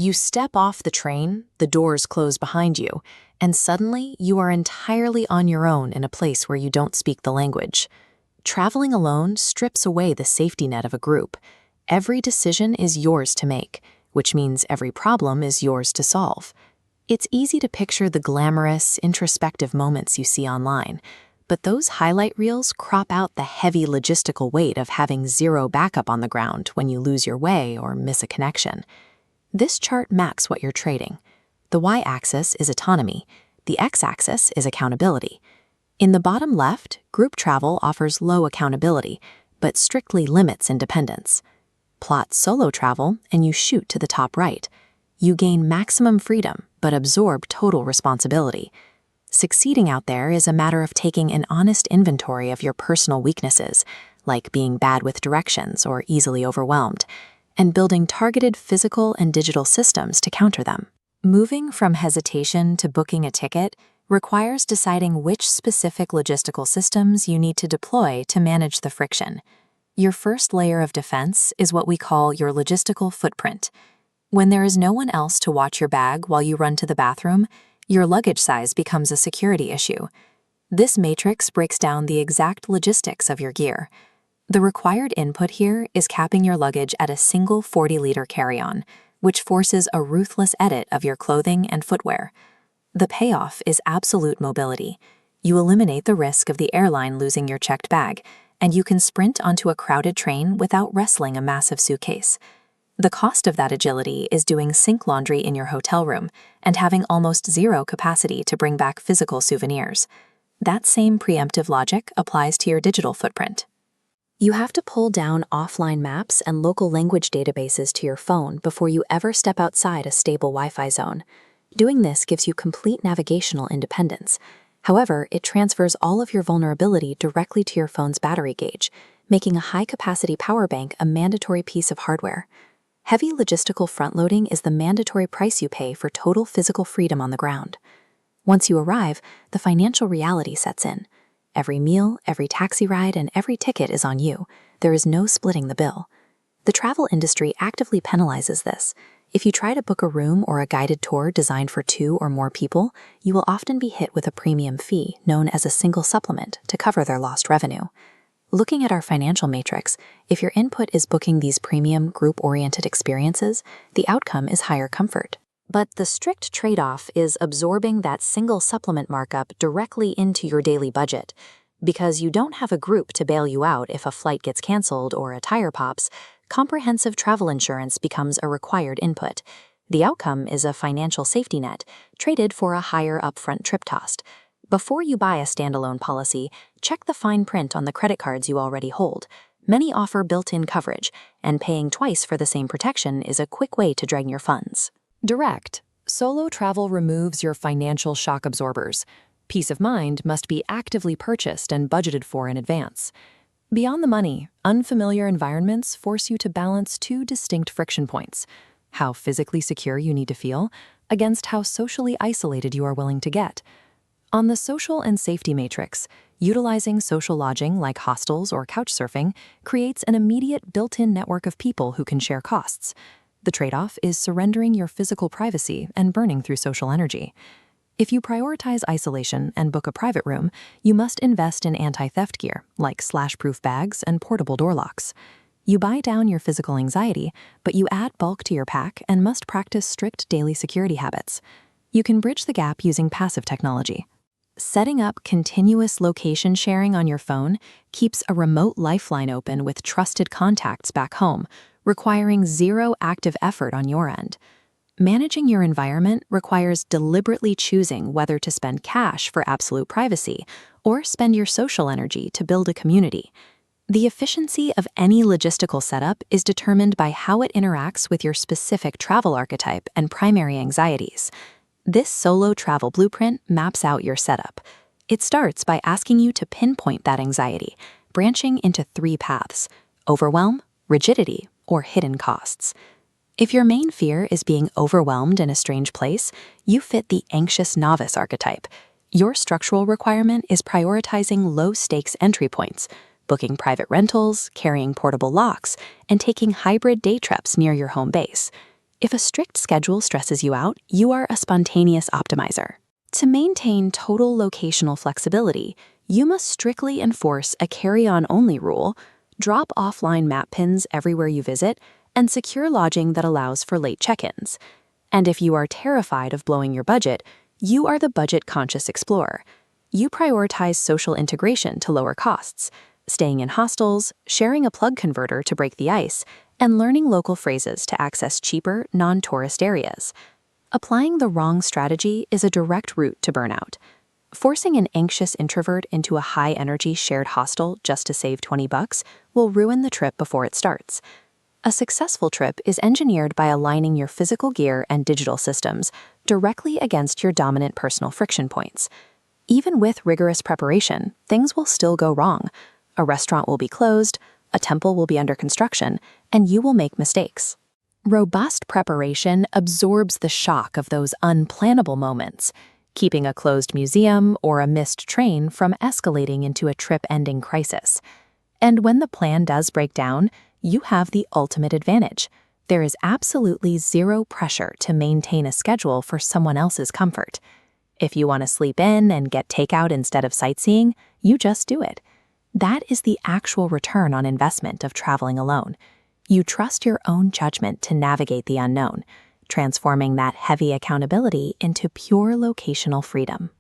You step off the train, the doors close behind you, and suddenly you are entirely on your own in a place where you don't speak the language. Traveling alone strips away the safety net of a group. Every decision is yours to make, which means every problem is yours to solve. It's easy to picture the glamorous, introspective moments you see online, but those highlight reels crop out the heavy logistical weight of having zero backup on the ground when you lose your way or miss a connection. This chart maps what you're trading. The y-axis is autonomy. The x-axis is accountability. In the bottom left, group travel offers low accountability, but strictly limits independence. Plot solo travel and you shoot to the top right. You gain maximum freedom, but absorb total responsibility. Succeeding out there is a matter of taking an honest inventory of your personal weaknesses, like being bad with directions or easily overwhelmed, and building targeted physical and digital systems to counter them. Moving from hesitation to booking a ticket requires deciding which specific logistical systems you need to deploy to manage the friction. Your first layer of defense is what we call your logistical footprint. When there is no one else to watch your bag while you run to the bathroom, your luggage size becomes a security issue. This matrix breaks down the exact logistics of your gear. The required input here is capping your luggage at a single 40-liter carry-on, which forces a ruthless edit of your clothing and footwear. The payoff is absolute mobility. You eliminate the risk of the airline losing your checked bag, and you can sprint onto a crowded train without wrestling a massive suitcase. The cost of that agility is doing sink laundry in your hotel room and having almost zero capacity to bring back physical souvenirs. That same preemptive logic applies to your digital footprint. You have to pull down offline maps and local language databases to your phone before you ever step outside a stable Wi-Fi zone. Doing this gives you complete navigational independence. However, it transfers all of your vulnerability directly to your phone's battery gauge, making a high-capacity power bank a mandatory piece of hardware. Heavy logistical front-loading is the mandatory price you pay for total physical freedom on the ground. Once you arrive, the financial reality sets in. Every meal, every taxi ride, and every ticket is on you. There is no splitting the bill. The travel industry actively penalizes this. If you try to book a room or a guided tour designed for 2 or more people, you will often be hit with a premium fee known as a single supplement to cover their lost revenue. Looking at our financial matrix, if your input is booking these premium, group-oriented experiences, the outcome is higher comfort. But the strict trade-off is absorbing that single supplement markup directly into your daily budget. Because you don't have a group to bail you out if a flight gets canceled or a tire pops, comprehensive travel insurance becomes a required input. The outcome is a financial safety net, traded for a higher upfront trip cost. Before you buy a standalone policy, check the fine print on the credit cards you already hold. Many offer built-in coverage, and paying twice for the same protection is a quick way to drain your funds. Direct. Solo travel removes your financial shock absorbers. Peace of mind must be actively purchased and budgeted for in advance. Beyond the money, unfamiliar environments force you to balance 2 distinct friction points: how physically secure you need to feel against how socially isolated you are willing to get. On the social and safety matrix, utilizing social lodging like hostels or couchsurfing creates an immediate built-in network of people who can share costs. The trade-off is surrendering your physical privacy and burning through social energy. If you prioritize isolation and book a private room, you must invest in anti-theft gear like slash-proof bags and portable door locks. You buy down your physical anxiety, but you add bulk to your pack and must practice strict daily security habits. You can bridge the gap using passive technology. Setting up continuous location sharing on your phone keeps a remote lifeline open with trusted contacts back home, requiring zero active effort on your end. Managing your environment requires deliberately choosing whether to spend cash for absolute privacy or spend your social energy to build a community. The efficiency of any logistical setup is determined by how it interacts with your specific travel archetype and primary anxieties. This solo travel blueprint maps out your setup. It starts by asking you to pinpoint that anxiety, branching into 3 paths: overwhelm, rigidity, or hidden costs. If your main fear is being overwhelmed in a strange place, you fit the anxious novice archetype. Your structural requirement is prioritizing low-stakes entry points, booking private rentals, carrying portable locks, and taking hybrid day trips near your home base. If a strict schedule stresses you out, you are a spontaneous optimizer. To maintain total locational flexibility, you must strictly enforce a carry-on only rule, drop offline map pins everywhere you visit, and secure lodging that allows for late check-ins. And if you are terrified of blowing your budget, you are the budget-conscious explorer. You prioritize social integration to lower costs, staying in hostels, sharing a plug converter to break the ice, and learning local phrases to access cheaper, non-tourist areas. Applying the wrong strategy is a direct route to burnout. Forcing an anxious introvert into a high-energy shared hostel just to save $20 will ruin the trip before it starts. A successful trip is engineered by aligning your physical gear and digital systems directly against your dominant personal friction points. Even with rigorous preparation, things will still go wrong. A restaurant will be closed, a temple will be under construction, and you will make mistakes. Robust preparation absorbs the shock of those unplannable moments, keeping a closed museum or a missed train from escalating into a trip-ending crisis. And when the plan does break down, you have the ultimate advantage. There is absolutely zero pressure to maintain a schedule for someone else's comfort. If you want to sleep in and get takeout instead of sightseeing, you just do it. That is the actual return on investment of traveling alone. You trust your own judgment to navigate the unknown, transforming that heavy accountability into pure locational freedom.